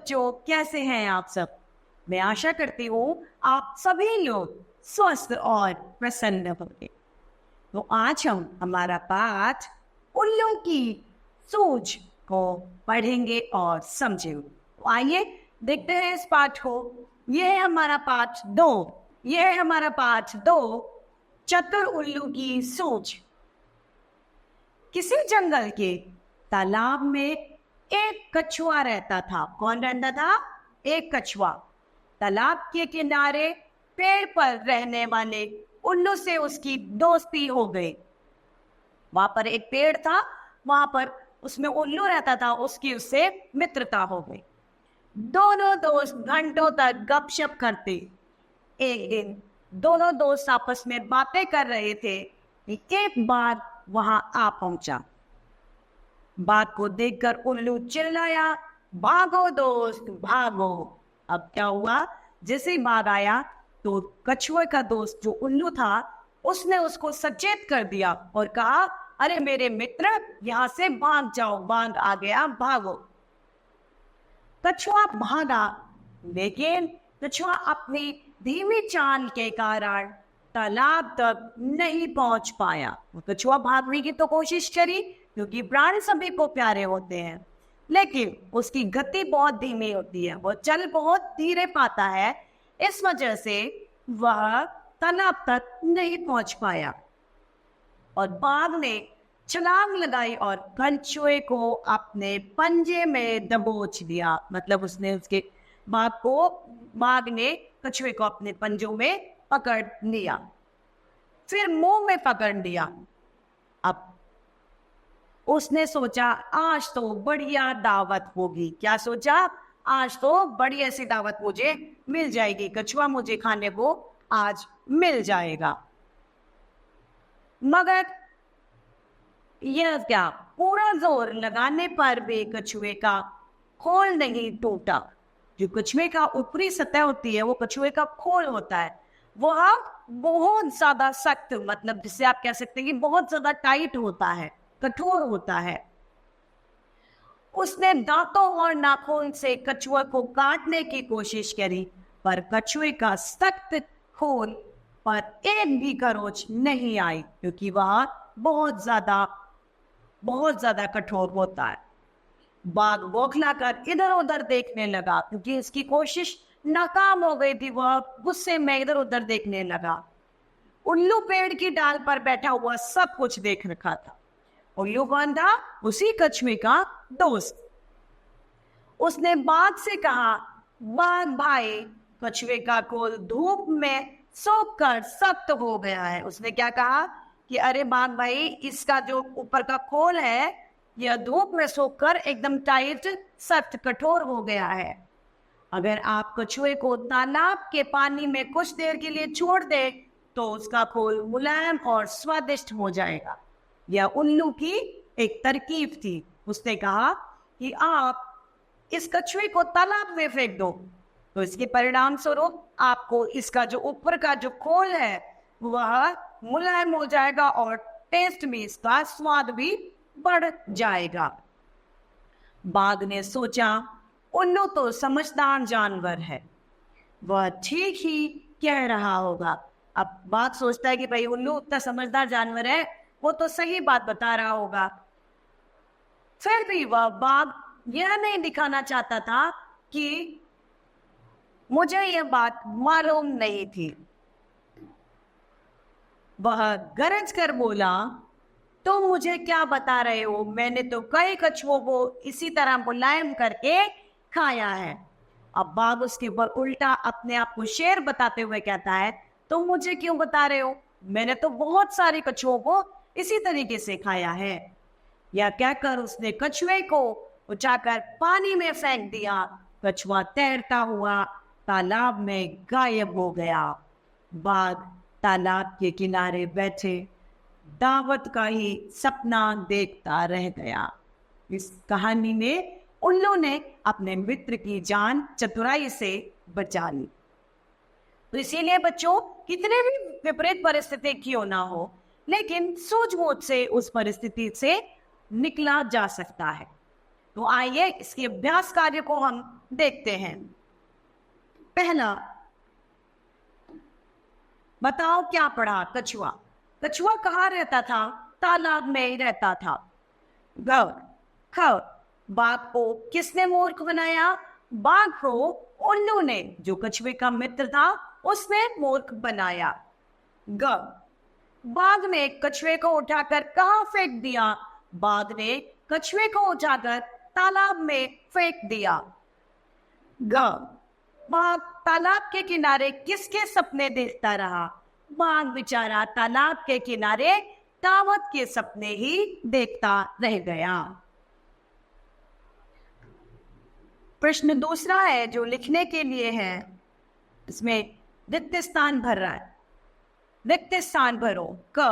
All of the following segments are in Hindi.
बच्चों, कैसे हैं आप सब? मैं आशा करती हूँ आप सभी लोग स्वस्थ और प्रसन्न होंगे। तो आज हम हमारा पाठ उल्लू की सूझ को पढ़ेंगे और समझेंगे। तो आइए देखते हैं इस पाठ को। यह है हमारा पाठ 2। यह है हमारा पाठ 2, चतुर उल्लू की सूझ। किसी जंगल के तालाब में एक कछुआ रहता था। कौन रहता था? एक कछुआ। तालाब के किनारे पेड़ पर रहने वाले उल्लू से उसकी दोस्ती हो गई। वहां पर एक पेड़ था, वहां पर उसमें उल्लू रहता था, उसकी उससे मित्रता हो गई। दोनों दोस्त घंटों तक गपशप करते। एक दिन दोनों दोस्त आपस में बातें कर रहे थे कि एक बार वहां आ पहुंचा। बाघ को देखकर उल्लू चिल्लाया, भागो दोस्त भागो। अब क्या हुआ? जैसे ही बाघ आया तो कछुए का दोस्त जो उल्लू था उसने उसको सचेत कर दिया और कहा, अरे मेरे मित्र, यहां से भाग जाओ, बाघ आ गया, भागो। कछुआ भागा, लेकिन कछुआ अपनी धीमी चाल के कारण तालाब तक नहीं पहुंच पाया। कछुआ भागने की तो कोशिश करी, क्योंकि प्राण सभी को प्यारे होते हैं, लेकिन उसकी गति बहुत धीमी होती है, वो चल बहुत धीरे पाता है। इस वजह से वह तालाब तक नहीं पहुंच पाया और बाघ ने छलांग लगाई और कछुए को अपने पंजे में दबोच दिया। मतलब बाघ ने कछुए को अपने पंजों में पकड़ लिया, फिर मुंह में पकड़ लिया। अब उसने सोचा, आज तो बढ़िया दावत होगी। क्या सोचा? आज तो बढ़िया सी दावत मुझे मिल जाएगी, कछुआ मुझे खाने को आज मिल जाएगा। मगर यह क्या, पूरा जोर लगाने पर भी कछुए का खोल नहीं टूटा। जो कछुए का ऊपरी सतह होती है, वो कछुए का खोल होता है, वह बहुत ज्यादा सख्त, मतलब जिसे आप कह सकते हैं कि बहुत ज्यादा टाइट होता है, कठोर होता है। उसने दांतों और नाखून से कछुए को काटने की कोशिश करी, पर कछुए का सख्त खोल पर एक भी खरोंच नहीं आई, क्योंकि वह बहुत ज्यादा कठोर होता है। बाघ बौखलाकर इधर उधर देखने लगा, क्योंकि इसकी कोशिश नाकाम हो गई थी। वह गुस्से में इधर उधर देखने लगा। उल्लू पेड़ की डाल पर बैठा हुआ सब कुछ देख रखा था। उल्लू कौन था? उसी कछुए का दोस्त। उसने बाघ से कहा, बाघ भाई, कछुए का खोल धूप में सोखकर सख्त हो गया है। उसने क्या कहा कि अरे बाघ भाई, इसका जो ऊपर का खोल है यह धूप में सोखकर एकदम टाइट, सख्त, कठोर हो गया है। अगर आप कछुए को तालाब के पानी में कुछ देर के लिए छोड़ दे तो उसका खोल मुलायम और स्वादिष्ट हो जाएगा। यह उल्लू की एक तरकीब थी। उसने कहा कि आप इस कछुए को तालाब में फेंक दो, तो इसके परिणाम स्वरूप आपको इसका जो ऊपर का जो खोल है वह मुलायम हो जाएगा और टेस्ट में इसका स्वाद भी बढ़ जाएगा। बाघ ने सोचा, उल्लू तो समझदार जानवर है, वह ठीक ही कह रहा होगा। अब बाघ सोचता है कि भाई उल्लू उतना समझदार जानवर है, वो तो सही बात बता रहा होगा। फिर भी वह बाघ यह नहीं दिखाना चाहता था कि मुझे यह बात मालूम नहीं थी। वह गरज कर बोला, तुम मुझे क्या बता रहे हो? मैंने तो कई कछुओं को इसी तरह मुलायम करके खाया है। अब बाघ उसके ऊपर उल्टा अपने आप को शेर बताते हुए कहता है, तुम मुझे क्यों बता रहे हो? मैंने तो बहुत सारे कछुओं को इसी तरीके से खाया है। यह कहकर उसने कछुए को उठाकर पानी में फेंक दिया। कछुआ तैरता हुआ तालाब में गायब हो गया। बाघ तालाब के किनारे बैठे दावत का ही सपना देखता रह गया। इस कहानी में उल्लू ने अपने मित्र की जान चतुराई से बचा ली। तो इसीलिए बच्चों, कितने भी विपरीत परिस्थिति क्यों ना हो, लेकिन सूझबूझ से उस परिस्थिति से निकला जा सकता है। तो आइए इसके अभ्यास कार्य को हम देखते हैं। पहला, बताओ क्या पढ़ा? कछुआ। कछुआ कहाँ रहता था? तालाब में ही रहता था। ग ख, बाघ को किसने मूर्ख बनाया? बाघ को उल्लू ने, जो कछुए का मित्र था, उसने मूर्ख बनाया। ग, बाघ ने कछुए को उठाकर कहाँ फेंक दिया? बाघ ने कछुए को उठाकर तालाब में फेंक दिया। ग, बाघ तालाब के किनारे किसके सपने देखता रहा? बाघ बेचारा तालाब के किनारे दावत के सपने ही देखता रह गया। प्रश्न दूसरा है जो लिखने के लिए है, इसमें रिक्त स्थान भर रहा है। रिक्त स्थान भरो। क,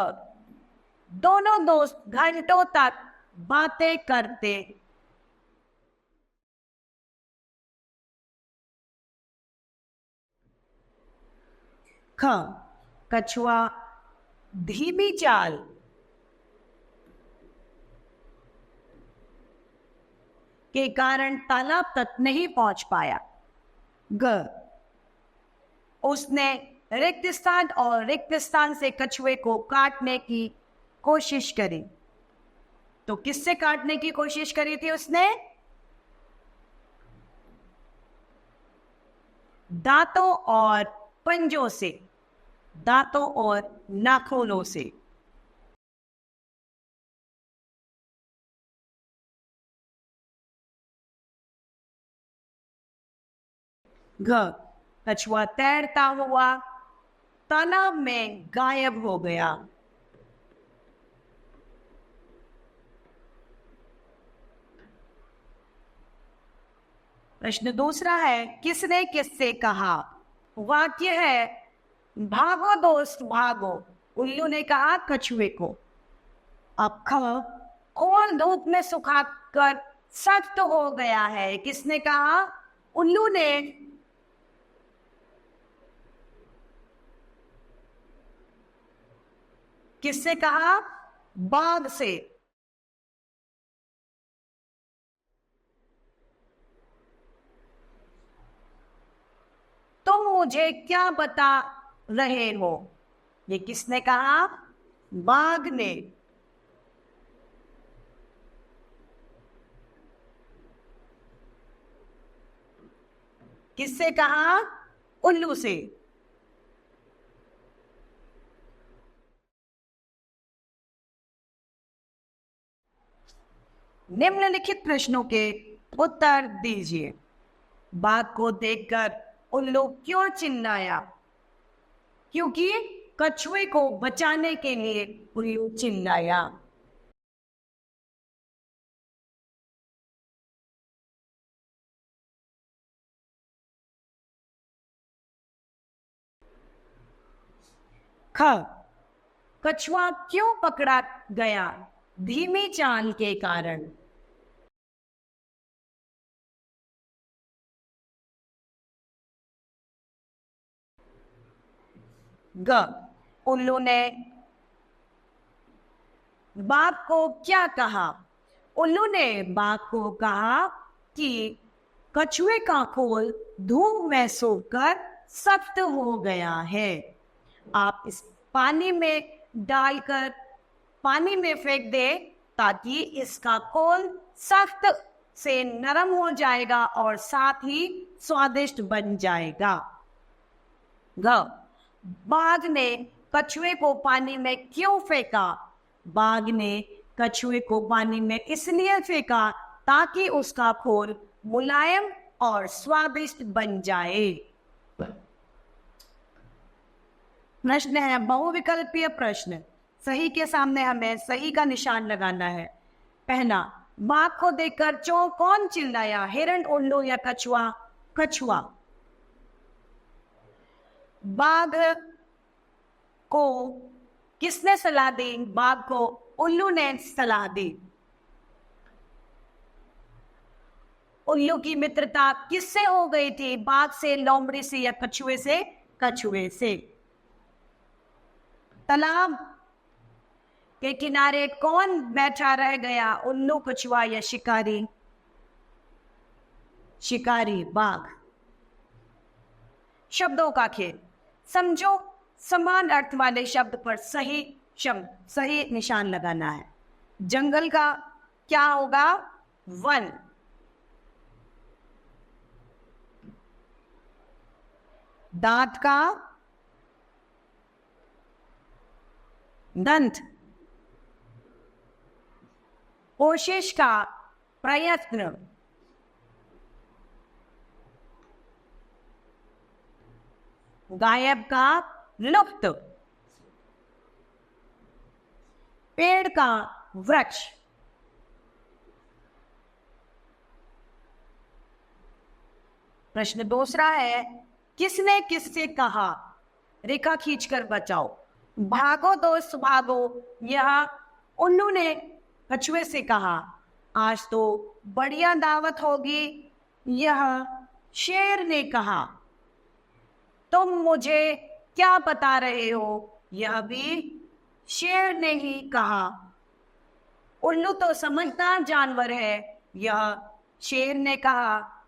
दोनों दोस्त घंटों तक बातें करते। ख, कछुआ धीमी चाल के कारण तालाब तक नहीं पहुंच पाया। ग, उसने रिक्त स्थान और रिक्त स्थान से कछुए को काटने की कोशिश करी। तो किससे काटने की कोशिश करी थी उसने? दांतों और पंजों से, दांतों और नाखूनों से। घ, कछुआ तैरता हुआ तालाब में गायब हो गया। प्रश्न दूसरा है, किसने किससे कहा? वाक्य है, भागो दोस्त भागो, उल्लू ने कहा कछुए को। अब ख, खोल धूप में सुखाकर सख्त हो गया है, किसने कहा? उल्लू ने। किससे कहा? बाघ से। तुम मुझे क्या बता रहे हो? ये किसने कहा? बाघ ने। किससे कहा? उल्लू से। निम्नलिखित प्रश्नों के उत्तर दीजिए। बाघ को देखकर उल्लू क्यों चिल्लाया? क्योंकि कछुए को बचाने के लिए उल्लू चिल्लाया। ख, कछुआ क्यों पकड़ा गया? धीमी चाल के कारण। ग, उल्लू ने बाघ को क्या कहा? उल्लू ने बाघ को कहा कि कछुए का खोल धूप में सूखकर सख्त हो गया है, आप इस पानी में डालकर पानी में फेंक दे ताकि इसका खोल सख्त से नरम हो जाएगा और साथ ही स्वादिष्ट बन जाएगा। ग, बाघ ने कछुए को पानी में क्यों फेंका? बाघ ने कछुए को पानी में इसलिए फेंका ताकि उसका खोल मुलायम और स्वादिष्ट बन जाए। प्रश्न है बहुविकल्पीय प्रश्न। सही के सामने हमें सही का निशान लगाना है। पहला, बाघ को देखकर कौन चिल्लाया? हिरण, उल्लू या कछुआ? कछुआ। बाघ को किसने सलाह दी? बाघ को उल्लू ने सलाह दी। उल्लू की मित्रता किससे हो गई थी? बाघ से, लोमड़ी से या कछुए से? कछुए से। तालाब के किनारे कौन बैठा रह गया? उल्लू, कछुआ या शिकारी? शिकारी बाघ। शब्दों का खेल। समझो, समान अर्थ वाले शब्द पर सही शब्द, सही निशान लगाना है। जंगल का क्या होगा? वन। दांत का दंत। कोशिश का प्रयत्न। गायब का लुप्त। पेड़ का वृक्ष। प्रश्न दूसरा है, किसने किससे कहा? रेखा खींचकर बचाओ। भागो दोस्त भागो, यह उल्लू ने कछुए से कहा। आज तो बढ़िया दावत होगी, यह शेर ने कहा। तुम मुझे क्या बता रहे हो? यह भी शेर ने ही कहा। उल्लू तो समझदार जानवर है, यह शेर ने कहा।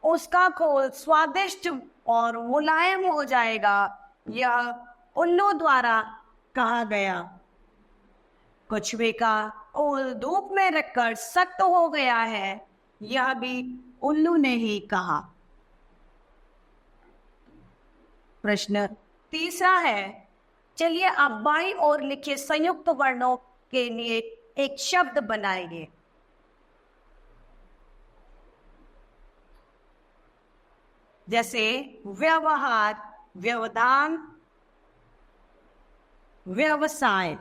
उसका खोल स्वादिष्ट और मुलायम हो जाएगा, यह उल्लू द्वारा कहा गया। कछुए का खोल धूप में रखकर सख्त हो गया है, यह भी उल्लू ने ही कहा। प्रश्न तीसरा है, चलिए आप बाईं ओर लिखे संयुक्त वर्णों के लिए एक शब्द बनाइए। जैसे व्यवहार, व्यवधान, व्यवसाय।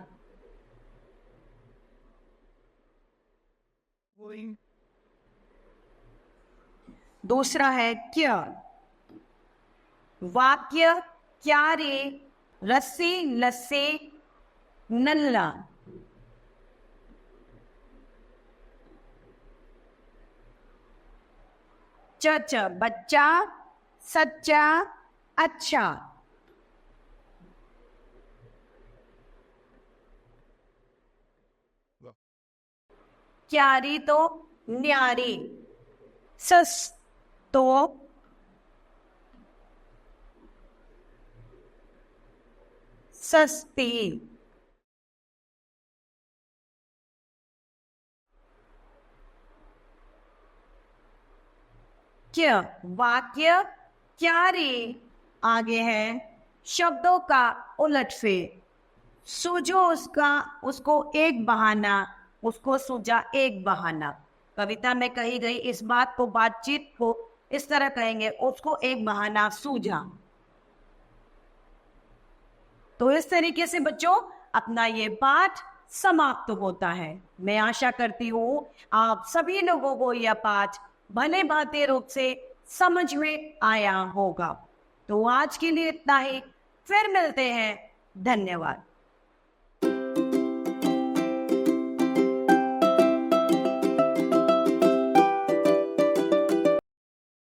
दूसरा है क्या। वाक्य, क्यारे, रस्सी, लस्से, नल्ला। चच, बच्चा, सच्चा, अच्छा। क्यारी तो न्यारी। सस तो सस्ती। क्या वाक्य, क्यारी आगे है शब्दों का उलटफेर। सूझो उसका, उसको एक बहाना, उसको सूझा एक बहाना। कविता में कही गई इस बात को, बातचीत को इस तरह कहेंगे, उसको एक बहाना सूझा। तो इस तरीके से बच्चों अपना ये पाठ समाप्त होता है। मैं आशा करती हूँ आप सभी लोगों को यह पाठ भले भांति रूप से समझ में आया होगा। तो आज के लिए इतना ही, फिर मिलते हैं। धन्यवाद।